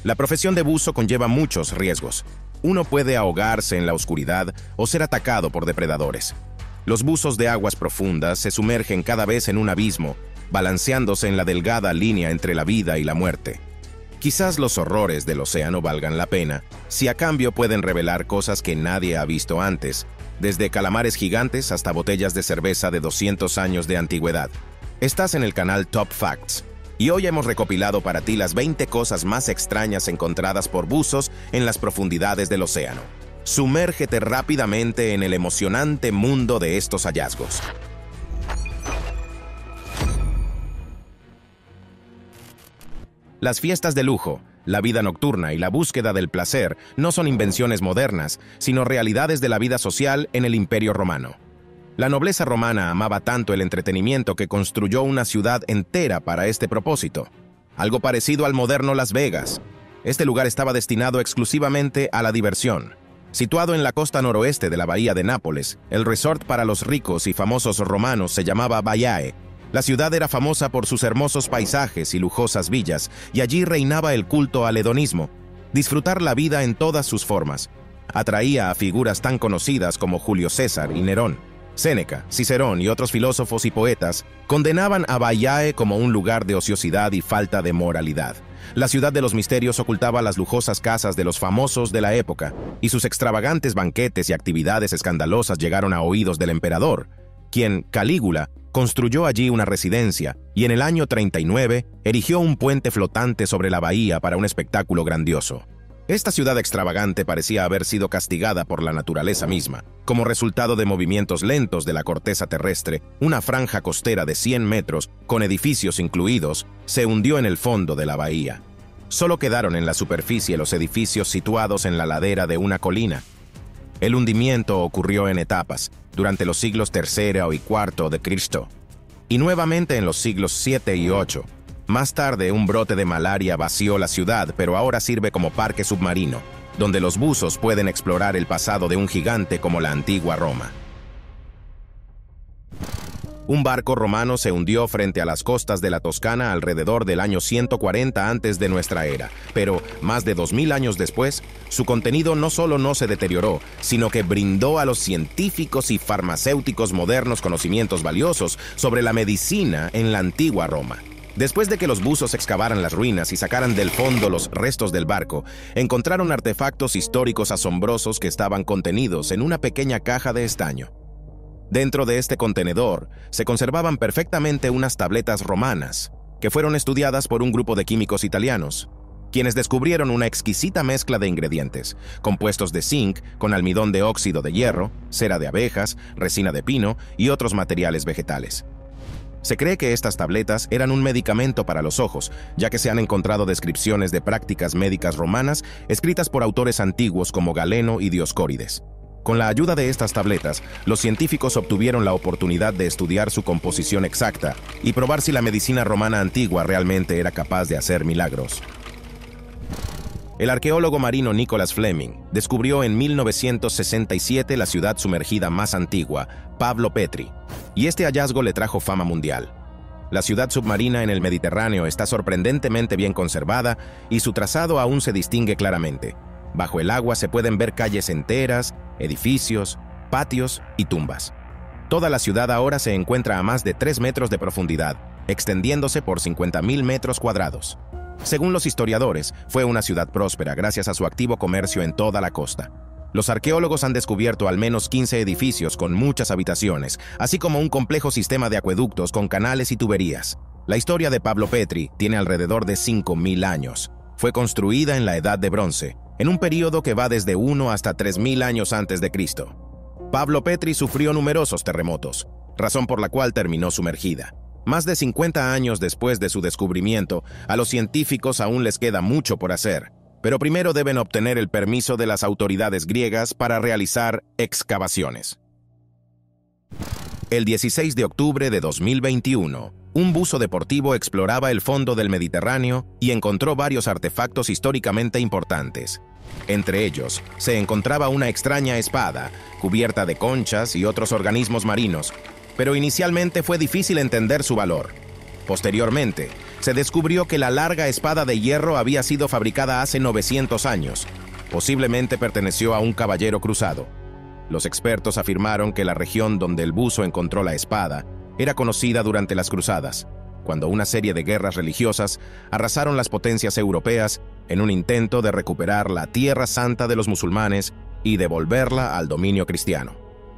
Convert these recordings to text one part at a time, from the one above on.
La profesión de buzo conlleva muchos riesgos. Uno puede ahogarse en la oscuridad o ser atacado por depredadores. Los buzos de aguas profundas se sumergen cada vez en un abismo, balanceándose en la delgada línea entre la vida y la muerte. Quizás los horrores del océano valgan la pena, si a cambio pueden revelar cosas que nadie ha visto antes, desde calamares gigantes hasta botellas de cerveza de 200 años de antigüedad. Estás en el canal Top Facts, y hoy hemos recopilado para ti las 20 cosas más extrañas encontradas por buzos en las profundidades del océano. Sumérgete rápidamente en el emocionante mundo de estos hallazgos. Las fiestas de lujo, la vida nocturna y la búsqueda del placer no son invenciones modernas, sino realidades de la vida social en el Imperio Romano. La nobleza romana amaba tanto el entretenimiento que construyó una ciudad entera para este propósito, algo parecido al moderno Las Vegas. Este lugar estaba destinado exclusivamente a la diversión. Situado en la costa noroeste de la bahía de Nápoles, el resort para los ricos y famosos romanos se llamaba Baiae. La ciudad era famosa por sus hermosos paisajes y lujosas villas, y allí reinaba el culto al hedonismo, disfrutar la vida en todas sus formas. Atraía a figuras tan conocidas como Julio César y Nerón. Séneca, Cicerón y otros filósofos y poetas condenaban a Baiae como un lugar de ociosidad y falta de moralidad. La ciudad de los misterios ocultaba las lujosas casas de los famosos de la época, y sus extravagantes banquetes y actividades escandalosas llegaron a oídos del emperador, quien, Calígula, construyó allí una residencia y en el año 39 erigió un puente flotante sobre la bahía para un espectáculo grandioso. Esta ciudad extravagante parecía haber sido castigada por la naturaleza misma. Como resultado de movimientos lentos de la corteza terrestre, una franja costera de 100 metros, con edificios incluidos, se hundió en el fondo de la bahía. Solo quedaron en la superficie los edificios situados en la ladera de una colina. El hundimiento ocurrió en etapas, durante los siglos III y IV de Cristo, y nuevamente en los siglos VII y VIII. Más tarde, un brote de malaria vació la ciudad, pero ahora sirve como parque submarino, donde los buzos pueden explorar el pasado de un gigante como la antigua Roma. Un barco romano se hundió frente a las costas de la Toscana alrededor del año 140 antes de nuestra era, pero más de 2000 años después, su contenido no solo no se deterioró, sino que brindó a los científicos y farmacéuticos modernos conocimientos valiosos sobre la medicina en la antigua Roma. Después de que los buzos excavaran las ruinas y sacaran del fondo los restos del barco, encontraron artefactos históricos asombrosos que estaban contenidos en una pequeña caja de estaño. Dentro de este contenedor se conservaban perfectamente unas tabletas romanas, que fueron estudiadas por un grupo de químicos italianos, quienes descubrieron una exquisita mezcla de ingredientes, compuestos de zinc con almidón de óxido de hierro, cera de abejas, resina de pino y otros materiales vegetales. Se cree que estas tabletas eran un medicamento para los ojos, ya que se han encontrado descripciones de prácticas médicas romanas escritas por autores antiguos como Galeno y Dioscórides. Con la ayuda de estas tabletas, los científicos obtuvieron la oportunidad de estudiar su composición exacta y probar si la medicina romana antigua realmente era capaz de hacer milagros. El arqueólogo marino Nicholas Fleming descubrió en 1967 la ciudad sumergida más antigua, Pablo Petri, y este hallazgo le trajo fama mundial. La ciudad submarina en el Mediterráneo está sorprendentemente bien conservada y su trazado aún se distingue claramente. Bajo el agua se pueden ver calles enteras, edificios, patios y tumbas. Toda la ciudad ahora se encuentra a más de 3 metros de profundidad, extendiéndose por 50.000 metros cuadrados. Según los historiadores, fue una ciudad próspera gracias a su activo comercio en toda la costa. Los arqueólogos han descubierto al menos 15 edificios con muchas habitaciones, así como un complejo sistema de acueductos con canales y tuberías. La historia de Pablo Petri tiene alrededor de 5.000 años. Fue construida en la Edad de Bronce, en un período que va desde 1 hasta 3.000 años antes de Cristo. Pablo Petri sufrió numerosos terremotos, razón por la cual terminó sumergida. Más de 50 años después de su descubrimiento, a los científicos aún les queda mucho por hacer, pero primero deben obtener el permiso de las autoridades griegas para realizar excavaciones. El 16 de octubre de 2021, un buzo deportivo exploraba el fondo del Mediterráneo y encontró varios artefactos históricamente importantes. Entre ellos, se encontraba una extraña espada, cubierta de conchas y otros organismos marinos, pero inicialmente fue difícil entender su valor. Posteriormente, se descubrió que la larga espada de hierro había sido fabricada hace 900 años. Posiblemente perteneció a un caballero cruzado. Los expertos afirmaron que la región donde el buzo encontró la espada era conocida durante las cruzadas, cuando una serie de guerras religiosas arrasaron las potencias europeas en un intento de recuperar la Tierra Santa de los musulmanes y devolverla al dominio cristiano.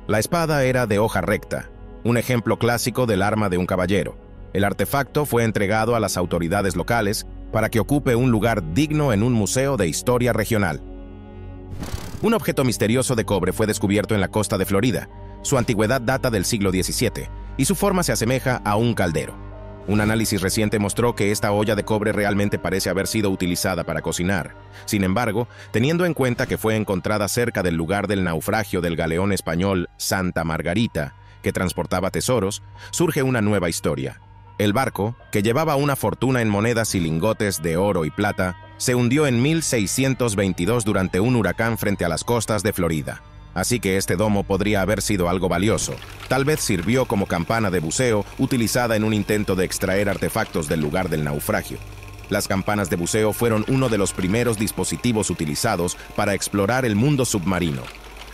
La espada era de hoja recta, un ejemplo clásico del arma de un caballero. El artefacto fue entregado a las autoridades locales para que ocupe un lugar digno en un museo de historia regional. Un objeto misterioso de cobre fue descubierto en la costa de Florida. Su antigüedad data del siglo XVII y su forma se asemeja a un caldero. Un análisis reciente mostró que esta olla de cobre realmente parece haber sido utilizada para cocinar. Sin embargo, teniendo en cuenta que fue encontrada cerca del lugar del naufragio del galeón español Santa Margarita, que transportaba tesoros, surge una nueva historia. El barco, que llevaba una fortuna en monedas y lingotes de oro y plata, se hundió en 1622 durante un huracán frente a las costas de Florida. Así que este domo podría haber sido algo valioso. Tal vez sirvió como campana de buceo utilizada en un intento de extraer artefactos del lugar del naufragio. Las campanas de buceo fueron uno de los primeros dispositivos utilizados para explorar el mundo submarino.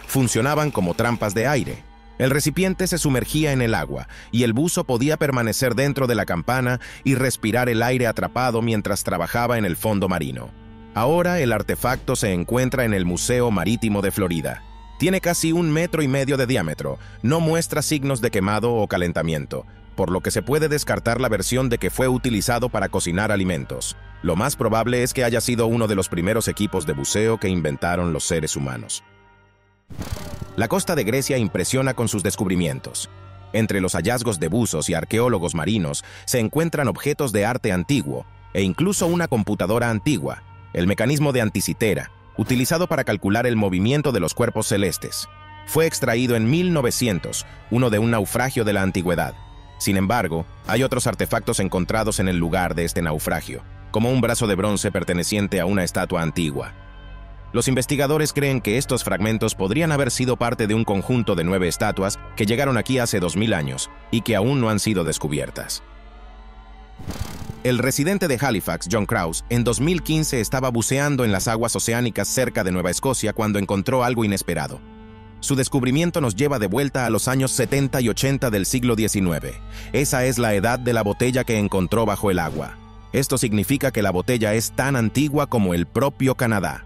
Funcionaban como trampas de aire. El recipiente se sumergía en el agua y el buzo podía permanecer dentro de la campana y respirar el aire atrapado mientras trabajaba en el fondo marino. Ahora el artefacto se encuentra en el Museo Marítimo de Florida. Tiene casi 1,5 metros de diámetro, no muestra signos de quemado o calentamiento, por lo que se puede descartar la versión de que fue utilizado para cocinar alimentos. Lo más probable es que haya sido uno de los primeros equipos de buceo que inventaron los seres humanos. La costa de Grecia impresiona con sus descubrimientos. Entre los hallazgos de buzos y arqueólogos marinos se encuentran objetos de arte antiguo e incluso una computadora antigua, el mecanismo de Anticitera, utilizado para calcular el movimiento de los cuerpos celestes. Fue extraído en 1900, uno de un naufragio de la antigüedad. Sin embargo, hay otros artefactos encontrados en el lugar de este naufragio, como un brazo de bronce perteneciente a una estatua antigua. Los investigadores creen que estos fragmentos podrían haber sido parte de un conjunto de 9 estatuas que llegaron aquí hace 2000 años y que aún no han sido descubiertas. El residente de Halifax, John Krause, en 2015 estaba buceando en las aguas oceánicas cerca de Nueva Escocia cuando encontró algo inesperado. Su descubrimiento nos lleva de vuelta a los años 70 y 80 del siglo XIX. Esa es la edad de la botella que encontró bajo el agua. Esto significa que la botella es tan antigua como el propio Canadá.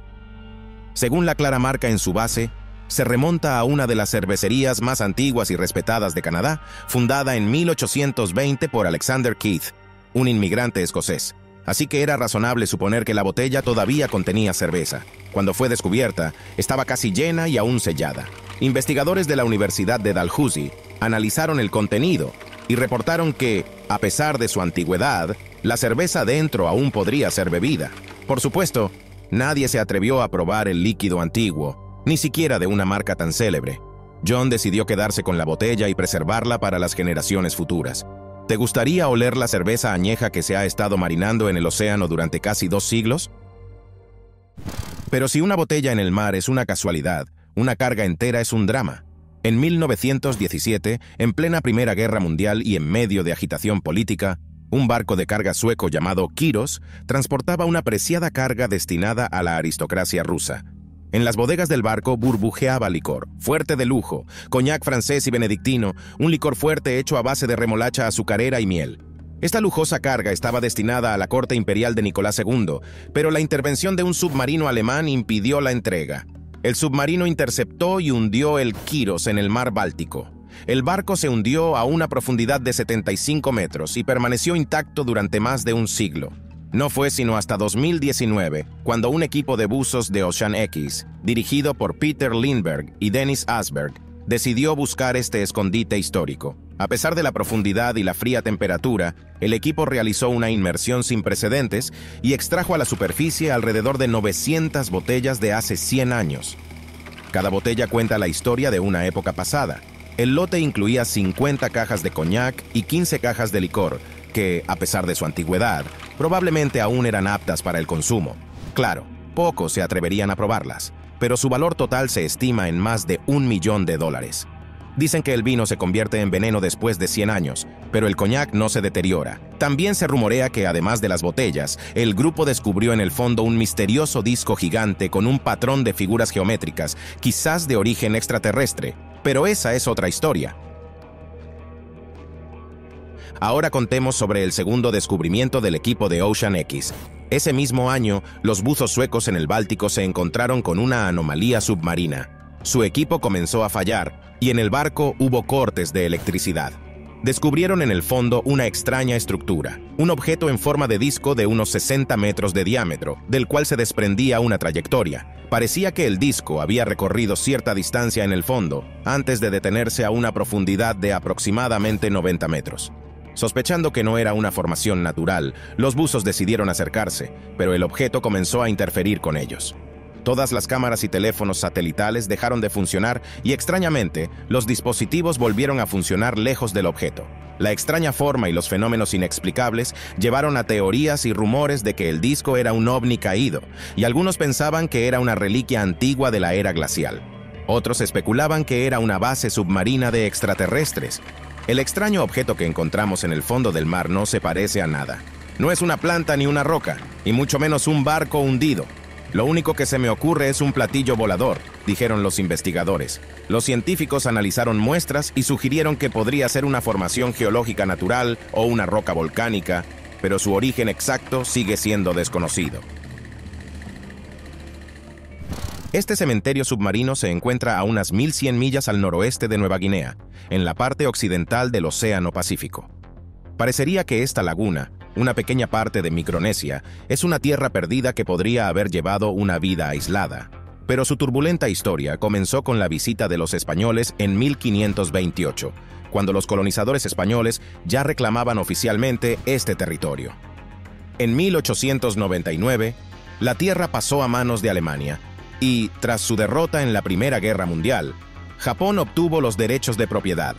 Según la clara marca en su base, se remonta a una de las cervecerías más antiguas y respetadas de Canadá, fundada en 1820 por Alexander Keith, un inmigrante escocés. Así que era razonable suponer que la botella todavía contenía cerveza. Cuando fue descubierta, estaba casi llena y aún sellada. Investigadores de la Universidad de Dalhousie analizaron el contenido y reportaron que, a pesar de su antigüedad, la cerveza dentro aún podría ser bebida. Por supuesto, nadie se atrevió a probar el líquido antiguo, ni siquiera de una marca tan célebre. John decidió quedarse con la botella y preservarla para las generaciones futuras. ¿Te gustaría oler la cerveza añeja que se ha estado marinando en el océano durante casi 2 siglos? Pero si una botella en el mar es una casualidad, una carga entera es un drama. En 1917, en plena Primera Guerra Mundial y en medio de agitación política, un barco de carga sueco llamado Kiros transportaba una preciada carga destinada a la aristocracia rusa. En las bodegas del barco burbujeaba licor, fuerte de lujo, coñac francés y benedictino, un licor fuerte hecho a base de remolacha azucarera y miel. Esta lujosa carga estaba destinada a la corte imperial de Nicolás II, pero la intervención de un submarino alemán impidió la entrega. El submarino interceptó y hundió el Kiros en el mar Báltico. El barco se hundió a una profundidad de 75 metros y permaneció intacto durante más de un siglo. No fue sino hasta 2019, cuando un equipo de buzos de Ocean X, dirigido por Peter Lindbergh y Dennis Asberg, decidió buscar este escondite histórico. A pesar de la profundidad y la fría temperatura, el equipo realizó una inmersión sin precedentes y extrajo a la superficie alrededor de 900 botellas de hace 100 años. Cada botella cuenta la historia de una época pasada. El lote incluía 50 cajas de coñac y 15 cajas de licor, que, a pesar de su antigüedad, probablemente aún eran aptas para el consumo. Claro, pocos se atreverían a probarlas, pero su valor total se estima en más de $1 millón. Dicen que el vino se convierte en veneno después de 100 años, pero el coñac no se deteriora. También se rumorea que, además de las botellas, el grupo descubrió en el fondo un misterioso disco gigante con un patrón de figuras geométricas, quizás de origen extraterrestre. Pero esa es otra historia. Ahora contemos sobre el segundo descubrimiento del equipo de Ocean X. Ese mismo año, los buzos suecos en el Báltico se encontraron con una anomalía submarina. Su equipo comenzó a fallar, y en el barco hubo cortes de electricidad. Descubrieron en el fondo una extraña estructura, un objeto en forma de disco de unos 60 metros de diámetro, del cual se desprendía una trayectoria. Parecía que el disco había recorrido cierta distancia en el fondo, antes de detenerse a una profundidad de aproximadamente 90 metros. Sospechando que no era una formación natural, los buzos decidieron acercarse, pero el objeto comenzó a interferir con ellos. Todas las cámaras y teléfonos satelitales dejaron de funcionar y, extrañamente, los dispositivos volvieron a funcionar lejos del objeto. La extraña forma y los fenómenos inexplicables llevaron a teorías y rumores de que el disco era un ovni caído, y algunos pensaban que era una reliquia antigua de la era glacial. Otros especulaban que era una base submarina de extraterrestres. El extraño objeto que encontramos en el fondo del mar no se parece a nada. No es una planta ni una roca, y mucho menos un barco hundido. Lo único que se me ocurre es un platillo volador, dijeron los investigadores. Los científicos analizaron muestras y sugirieron que podría ser una formación geológica natural o una roca volcánica, pero su origen exacto sigue siendo desconocido. Este cementerio submarino se encuentra a unas 1100 millas al noroeste de Nueva Guinea, en la parte occidental del Océano Pacífico. Parecería que esta laguna, una pequeña parte de Micronesia, es una tierra perdida que podría haber llevado una vida aislada. Pero su turbulenta historia comenzó con la visita de los españoles en 1528, cuando los colonizadores españoles ya reclamaban oficialmente este territorio. En 1899, la tierra pasó a manos de Alemania, y, tras su derrota en la Primera Guerra Mundial, Japón obtuvo los derechos de propiedad,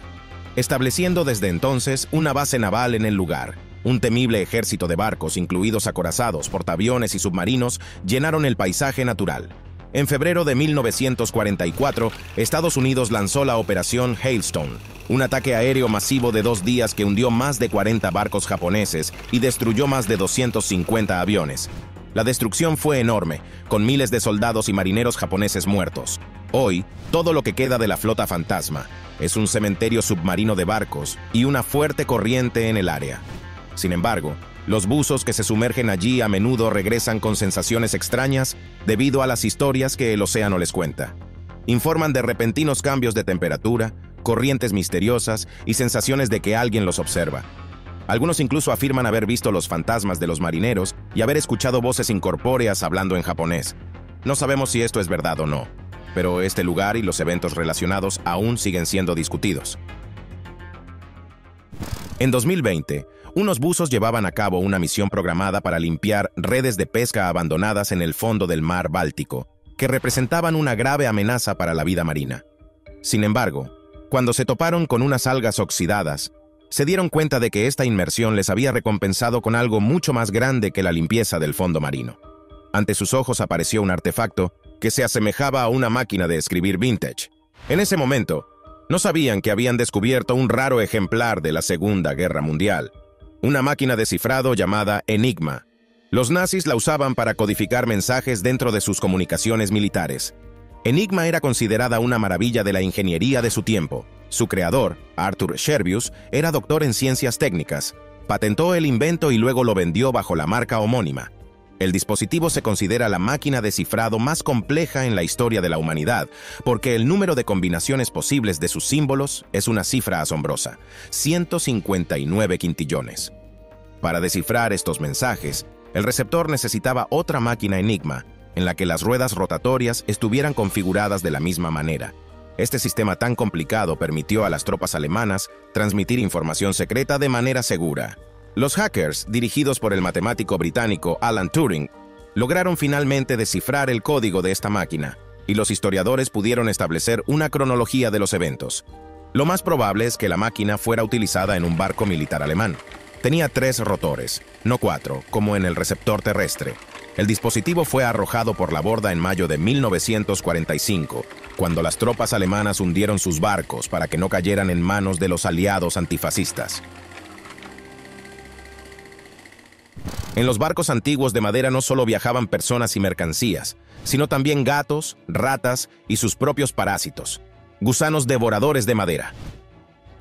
estableciendo desde entonces una base naval en el lugar. Un temible ejército de barcos, incluidos acorazados, portaaviones y submarinos, llenaron el paisaje natural. En febrero de 1944, Estados Unidos lanzó la Operación Hailstone, un ataque aéreo masivo de 2 días que hundió más de 40 barcos japoneses y destruyó más de 250 aviones. La destrucción fue enorme, con miles de soldados y marineros japoneses muertos. Hoy, todo lo que queda de la flota fantasma es un cementerio submarino de barcos y una fuerte corriente en el área. Sin embargo, los buzos que se sumergen allí a menudo regresan con sensaciones extrañas debido a las historias que el océano les cuenta. Informan de repentinos cambios de temperatura, corrientes misteriosas y sensaciones de que alguien los observa. Algunos incluso afirman haber visto los fantasmas de los marineros y haber escuchado voces incorpóreas hablando en japonés. No sabemos si esto es verdad o no, pero este lugar y los eventos relacionados aún siguen siendo discutidos. En 2020, unos buzos llevaban a cabo una misión programada para limpiar redes de pesca abandonadas en el fondo del mar Báltico, que representaban una grave amenaza para la vida marina. Sin embargo, cuando se toparon con unas algas oxidadas, se dieron cuenta de que esta inmersión les había recompensado con algo mucho más grande que la limpieza del fondo marino. Ante sus ojos apareció un artefacto que se asemejaba a una máquina de escribir vintage. En ese momento, no sabían que habían descubierto un raro ejemplar de la Segunda Guerra Mundial, una máquina de cifrado llamada Enigma. Los nazis la usaban para codificar mensajes dentro de sus comunicaciones militares. Enigma era considerada una maravilla de la ingeniería de su tiempo. Su creador, Arthur Scherbius, era doctor en ciencias técnicas. Patentó el invento y luego lo vendió bajo la marca homónima. El dispositivo se considera la máquina de cifrado más compleja en la historia de la humanidad, porque el número de combinaciones posibles de sus símbolos es una cifra asombrosa: 159 quintillones. Para descifrar estos mensajes, el receptor necesitaba otra máquina Enigma, en la que las ruedas rotatorias estuvieran configuradas de la misma manera. Este sistema tan complicado permitió a las tropas alemanas transmitir información secreta de manera segura. Los hackers, dirigidos por el matemático británico Alan Turing, lograron finalmente descifrar el código de esta máquina, y los historiadores pudieron establecer una cronología de los eventos. Lo más probable es que la máquina fuera utilizada en un barco militar alemán. Tenía 3 rotores, no 4, como en el receptor terrestre. El dispositivo fue arrojado por la borda en mayo de 1945, cuando las tropas alemanas hundieron sus barcos para que no cayeran en manos de los aliados antifascistas. En los barcos antiguos de madera no solo viajaban personas y mercancías, sino también gatos, ratas y sus propios parásitos, gusanos devoradores de madera.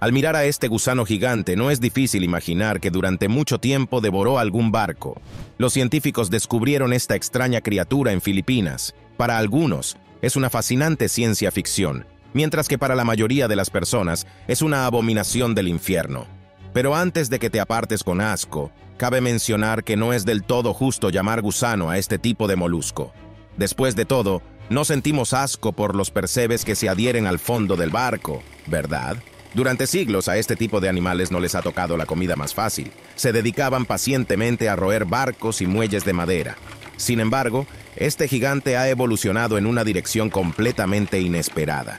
Al mirar a este gusano gigante, no es difícil imaginar que durante mucho tiempo devoró algún barco. Los científicos descubrieron esta extraña criatura en Filipinas. Para algunos, es una fascinante ciencia ficción, mientras que para la mayoría de las personas es una abominación del infierno. Pero antes de que te apartes con asco, cabe mencionar que no es del todo justo llamar gusano a este tipo de molusco. Después de todo, no sentimos asco por los percebes que se adhieren al fondo del barco, ¿verdad? Durante siglos a este tipo de animales no les ha tocado la comida más fácil. Se dedicaban pacientemente a roer barcos y muelles de madera. Sin embargo, este gigante ha evolucionado en una dirección completamente inesperada.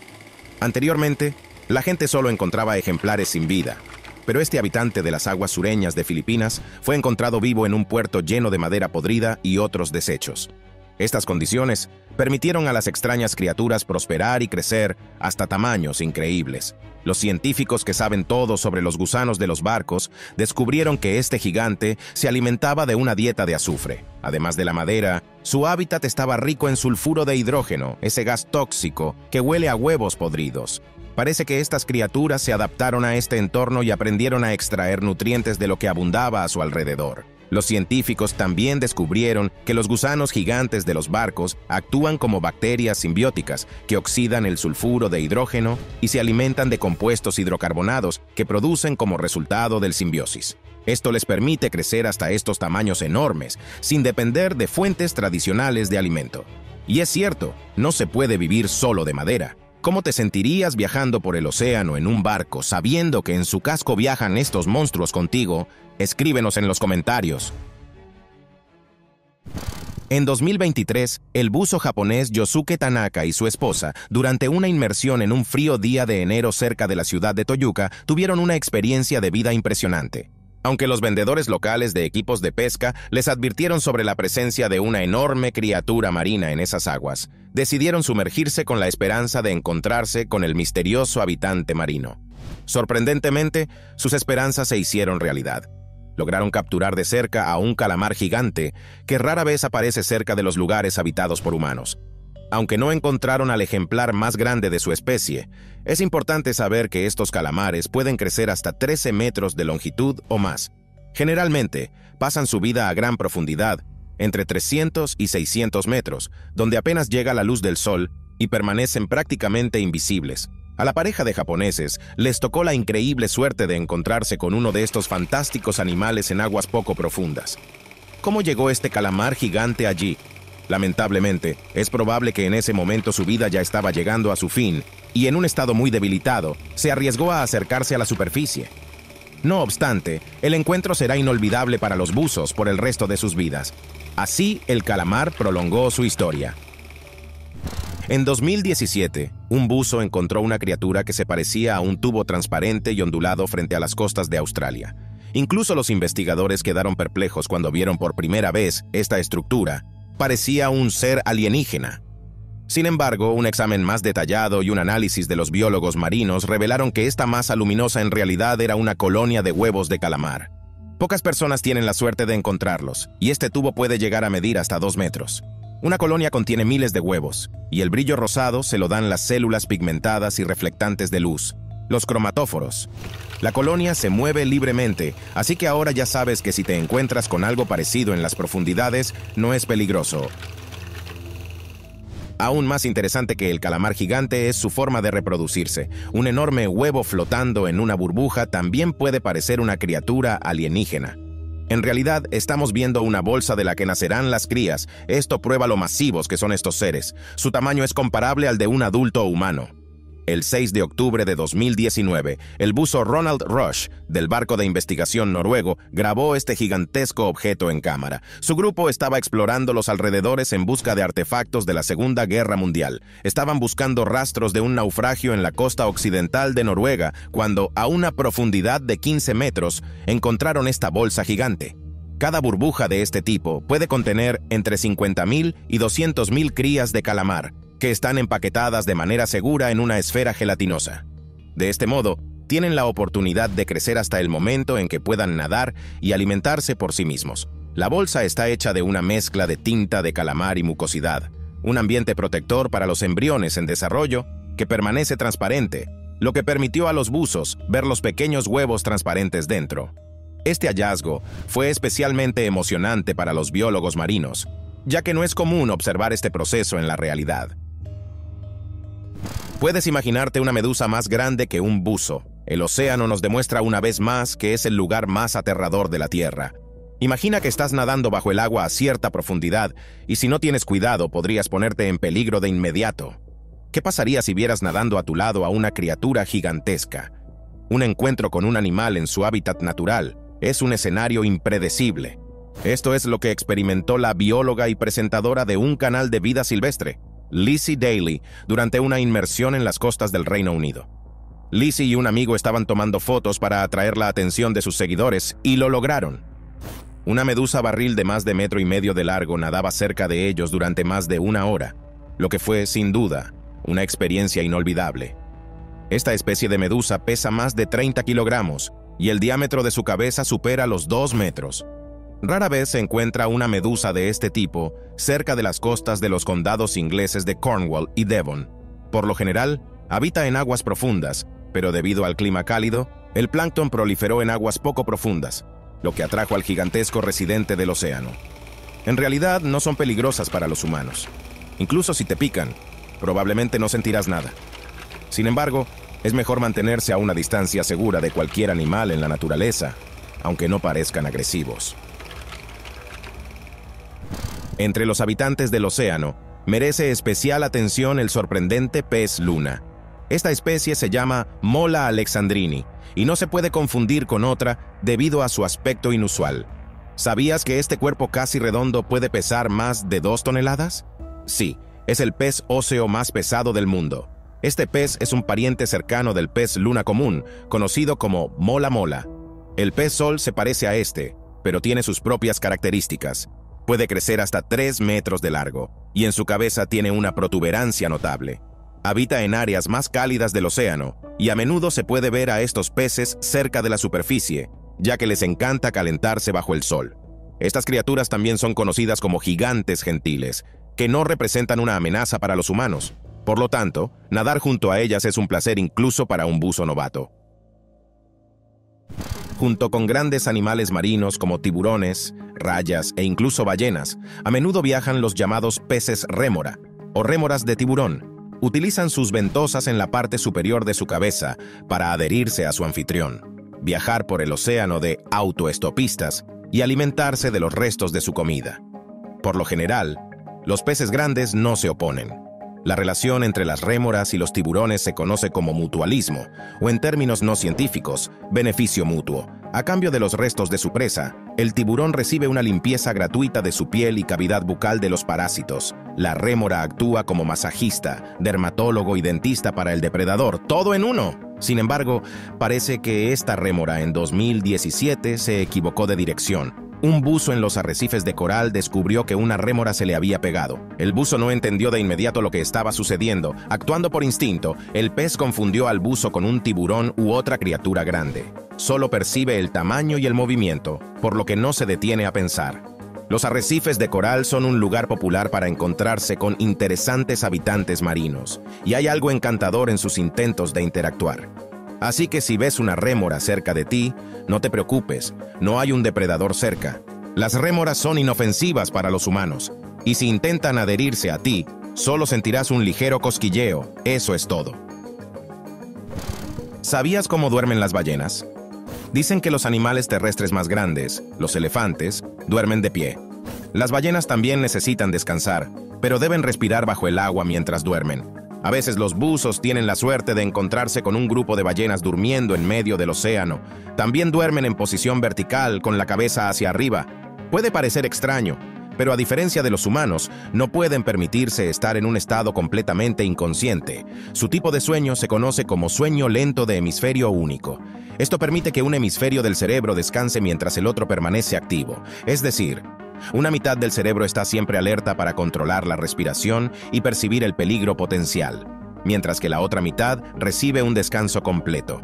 Anteriormente, la gente solo encontraba ejemplares sin vida, pero este habitante de las aguas sureñas de Filipinas fue encontrado vivo en un puerto lleno de madera podrida y otros desechos. Estas condiciones permitieron a las extrañas criaturas prosperar y crecer hasta tamaños increíbles. Los científicos que saben todo sobre los gusanos de los barcos descubrieron que este gigante se alimentaba de una dieta de azufre. Además de la madera, su hábitat estaba rico en sulfuro de hidrógeno, ese gas tóxico que huele a huevos podridos. Parece que estas criaturas se adaptaron a este entorno y aprendieron a extraer nutrientes de lo que abundaba a su alrededor. Los científicos también descubrieron que los gusanos gigantes de los barcos actúan como bacterias simbióticas que oxidan el sulfuro de hidrógeno y se alimentan de compuestos hidrocarbonados que producen como resultado del simbiosis. Esto les permite crecer hasta estos tamaños enormes, sin depender de fuentes tradicionales de alimento. Y es cierto, no se puede vivir solo de madera. ¿Cómo te sentirías viajando por el océano en un barco sabiendo que en su casco viajan estos monstruos contigo? Escríbenos en los comentarios. En 2023, el buzo japonés Yosuke Tanaka y su esposa, durante una inmersión en un frío día de enero cerca de la ciudad de Toyuka, tuvieron una experiencia de vida impresionante. Aunque los vendedores locales de equipos de pesca les advirtieron sobre la presencia de una enorme criatura marina en esas aguas, decidieron sumergirse con la esperanza de encontrarse con el misterioso habitante marino. Sorprendentemente, sus esperanzas se hicieron realidad. Lograron capturar de cerca a un calamar gigante que rara vez aparece cerca de los lugares habitados por humanos. Aunque no encontraron al ejemplar más grande de su especie, es importante saber que estos calamares pueden crecer hasta 13 metros de longitud o más. Generalmente, pasan su vida a gran profundidad, entre 300 y 600 metros, donde apenas llega la luz del sol y permanecen prácticamente invisibles. A la pareja de japoneses les tocó la increíble suerte de encontrarse con uno de estos fantásticos animales en aguas poco profundas. ¿Cómo llegó este calamar gigante allí? Lamentablemente, es probable que en ese momento su vida ya estaba llegando a su fin y en un estado muy debilitado, se arriesgó a acercarse a la superficie. No obstante, el encuentro será inolvidable para los buzos por el resto de sus vidas. Así, el calamar prolongó su historia. En 2017, un buzo encontró una criatura que se parecía a un tubo transparente y ondulado frente a las costas de Australia. Incluso los investigadores quedaron perplejos cuando vieron por primera vez esta estructura. Parecía un ser alienígena. Sin embargo, un examen más detallado y un análisis de los biólogos marinos revelaron que esta masa luminosa en realidad era una colonia de huevos de calamar. Pocas personas tienen la suerte de encontrarlos, y este tubo puede llegar a medir hasta 2 metros. Una colonia contiene miles de huevos, y el brillo rosado se lo dan las células pigmentadas y reflectantes de luz, los cromatóforos. La colonia se mueve libremente, así que ahora ya sabes que si te encuentras con algo parecido en las profundidades, no es peligroso. Aún más interesante que el calamar gigante es su forma de reproducirse. Un enorme huevo flotando en una burbuja también puede parecer una criatura alienígena. En realidad, estamos viendo una bolsa de la que nacerán las crías. Esto prueba lo masivos que son estos seres. Su tamaño es comparable al de un adulto humano. El 6 de octubre de 2019, el buzo Ronald Rush, del barco de investigación noruego, grabó este gigantesco objeto en cámara. Su grupo estaba explorando los alrededores en busca de artefactos de la Segunda Guerra Mundial. Estaban buscando rastros de un naufragio en la costa occidental de Noruega, cuando, a una profundidad de 15 metros, encontraron esta bolsa gigante. Cada burbuja de este tipo puede contener entre 50.000 y 200.000 crías de calamar, que están empaquetadas de manera segura en una esfera gelatinosa. De este modo, tienen la oportunidad de crecer hasta el momento en que puedan nadar y alimentarse por sí mismos. La bolsa está hecha de una mezcla de tinta de calamar y mucosidad, un ambiente protector para los embriones en desarrollo que permanece transparente, lo que permitió a los buzos ver los pequeños huevos transparentes dentro. Este hallazgo fue especialmente emocionante para los biólogos marinos, ya que no es común observar este proceso en la realidad. Puedes imaginarte una medusa más grande que un buzo. El océano nos demuestra una vez más que es el lugar más aterrador de la Tierra. Imagina que estás nadando bajo el agua a cierta profundidad y si no tienes cuidado podrías ponerte en peligro de inmediato. ¿Qué pasaría si vieras nadando a tu lado a una criatura gigantesca? Un encuentro con un animal en su hábitat natural es un escenario impredecible. Esto es lo que experimentó la bióloga y presentadora de un canal de vida silvestre, Lizzie Daly, durante una inmersión en las costas del Reino Unido. Lizzie y un amigo estaban tomando fotos para atraer la atención de sus seguidores y lo lograron. Una medusa barril de más de 1,5 metros de largo nadaba cerca de ellos durante más de 1 hora, lo que fue, sin duda, una experiencia inolvidable. Esta especie de medusa pesa más de 30 kilogramos y el diámetro de su cabeza supera los 2 metros. Rara vez se encuentra una medusa de este tipo cerca de las costas de los condados ingleses de Cornwall y Devon. Por lo general, habita en aguas profundas, pero debido al clima cálido, el plancton proliferó en aguas poco profundas, lo que atrajo al gigantesco residente del océano. En realidad, no son peligrosas para los humanos. Incluso si te pican, probablemente no sentirás nada. Sin embargo, es mejor mantenerse a una distancia segura de cualquier animal en la naturaleza, aunque no parezcan agresivos. Entre los habitantes del océano, merece especial atención el sorprendente pez luna. Esta especie se llama Mola alexandrini y no se puede confundir con otra debido a su aspecto inusual. ¿Sabías que este cuerpo casi redondo puede pesar más de 2 toneladas? Sí, es el pez óseo más pesado del mundo. Este pez es un pariente cercano del pez luna común, conocido como mola mola. El pez sol se parece a este, pero tiene sus propias características. Puede crecer hasta 3 metros de largo, y en su cabeza tiene una protuberancia notable. Habita en áreas más cálidas del océano, y a menudo se puede ver a estos peces cerca de la superficie, ya que les encanta calentarse bajo el sol. Estas criaturas también son conocidas como gigantes gentiles, que no representan una amenaza para los humanos. Por lo tanto, nadar junto a ellas es un placer incluso para un buzo novato. Junto con grandes animales marinos como tiburones, rayas e incluso ballenas, a menudo viajan los llamados peces rémora, o rémoras de tiburón. Utilizan sus ventosas en la parte superior de su cabeza para adherirse a su anfitrión, viajar por el océano de autoestopistas y alimentarse de los restos de su comida. Por lo general, los peces grandes no se oponen. La relación entre las rémoras y los tiburones se conoce como mutualismo, o en términos no científicos, beneficio mutuo. A cambio de los restos de su presa, el tiburón recibe una limpieza gratuita de su piel y cavidad bucal de los parásitos. La rémora actúa como masajista, dermatólogo y dentista para el depredador, todo en uno. Sin embargo, parece que esta rémora en 2017 se equivocó de dirección. Un buzo en los arrecifes de coral descubrió que una rémora se le había pegado. El buzo no entendió de inmediato lo que estaba sucediendo. Actuando por instinto, el pez confundió al buzo con un tiburón u otra criatura grande. Solo percibe el tamaño y el movimiento, por lo que no se detiene a pensar. Los arrecifes de coral son un lugar popular para encontrarse con interesantes habitantes marinos, y hay algo encantador en sus intentos de interactuar. Así que si ves una rémora cerca de ti, no te preocupes, no hay un depredador cerca. Las rémoras son inofensivas para los humanos, y si intentan adherirse a ti, solo sentirás un ligero cosquilleo, eso es todo. ¿Sabías cómo duermen las ballenas? Dicen que los animales terrestres más grandes, los elefantes, duermen de pie. Las ballenas también necesitan descansar, pero deben respirar bajo el agua mientras duermen. A veces los buzos tienen la suerte de encontrarse con un grupo de ballenas durmiendo en medio del océano. También duermen en posición vertical, con la cabeza hacia arriba. Puede parecer extraño, Pero a diferencia de los humanos, no pueden permitirse estar en un estado completamente inconsciente. Su tipo de sueño se conoce como sueño lento de hemisferio único. Esto permite que un hemisferio del cerebro descanse mientras el otro permanece activo. Es decir, una mitad del cerebro está siempre alerta para controlar la respiración y percibir el peligro potencial, mientras que la otra mitad recibe un descanso completo.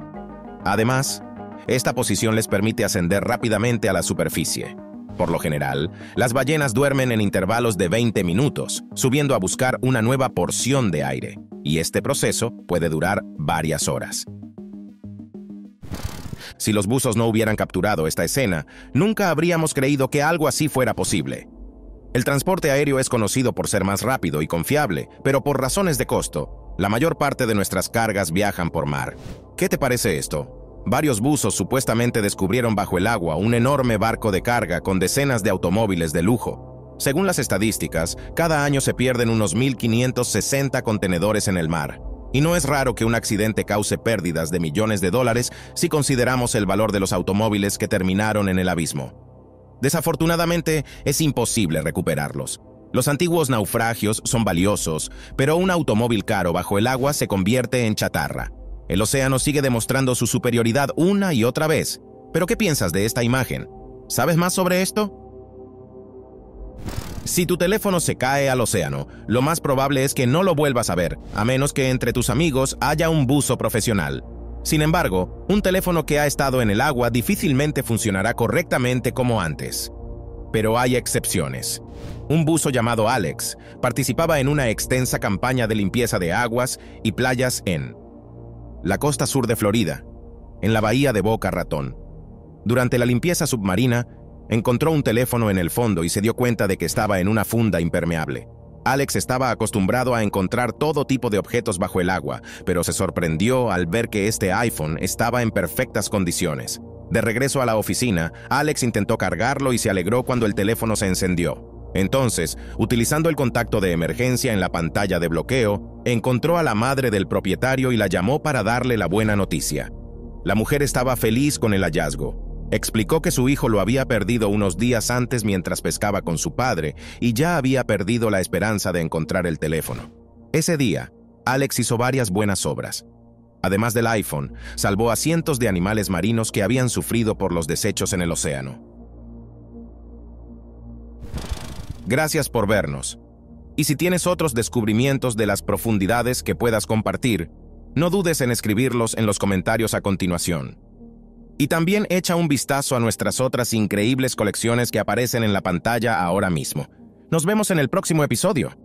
Además, esta posición les permite ascender rápidamente a la superficie. Por lo general, las ballenas duermen en intervalos de 20 minutos, subiendo a buscar una nueva porción de aire, y este proceso puede durar varias horas. Si los buzos no hubieran capturado esta escena, nunca habríamos creído que algo así fuera posible. El transporte aéreo es conocido por ser más rápido y confiable, pero por razones de costo, la mayor parte de nuestras cargas viajan por mar. ¿Qué te parece esto? Varios buzos supuestamente descubrieron bajo el agua un enorme barco de carga con decenas de automóviles de lujo. Según las estadísticas, cada año se pierden unos 1.560 contenedores en el mar. Y no es raro que un accidente cause pérdidas de millones de dólares si consideramos el valor de los automóviles que terminaron en el abismo. Desafortunadamente, es imposible recuperarlos. Los antiguos naufragios son valiosos, pero un automóvil caro bajo el agua se convierte en chatarra. El océano sigue demostrando su superioridad una y otra vez. ¿Pero qué piensas de esta imagen? ¿Sabes más sobre esto? Si tu teléfono se cae al océano, lo más probable es que no lo vuelvas a ver, a menos que entre tus amigos haya un buzo profesional. Sin embargo, un teléfono que ha estado en el agua difícilmente funcionará correctamente como antes. Pero hay excepciones. Un buzo llamado Alex participaba en una extensa campaña de limpieza de aguas y playas en la costa sur de Florida, en la bahía de Boca Ratón. Durante la limpieza submarina, encontró un teléfono en el fondo y se dio cuenta de que estaba en una funda impermeable. Alex estaba acostumbrado a encontrar todo tipo de objetos bajo el agua, pero se sorprendió al ver que este iPhone estaba en perfectas condiciones. De regreso a la oficina, Alex intentó cargarlo y se alegró cuando el teléfono se encendió. Entonces, utilizando el contacto de emergencia en la pantalla de bloqueo, encontró a la madre del propietario y la llamó para darle la buena noticia. La mujer estaba feliz con el hallazgo. Explicó que su hijo lo había perdido unos días antes mientras pescaba con su padre y ya había perdido la esperanza de encontrar el teléfono. Ese día, Alex hizo varias buenas obras. Además del iPhone, salvó a cientos de animales marinos que habían sufrido por los desechos en el océano. Gracias por vernos. Y si tienes otros descubrimientos de las profundidades que puedas compartir, no dudes en escribirlos en los comentarios a continuación. Y también echa un vistazo a nuestras otras increíbles colecciones que aparecen en la pantalla ahora mismo. Nos vemos en el próximo episodio.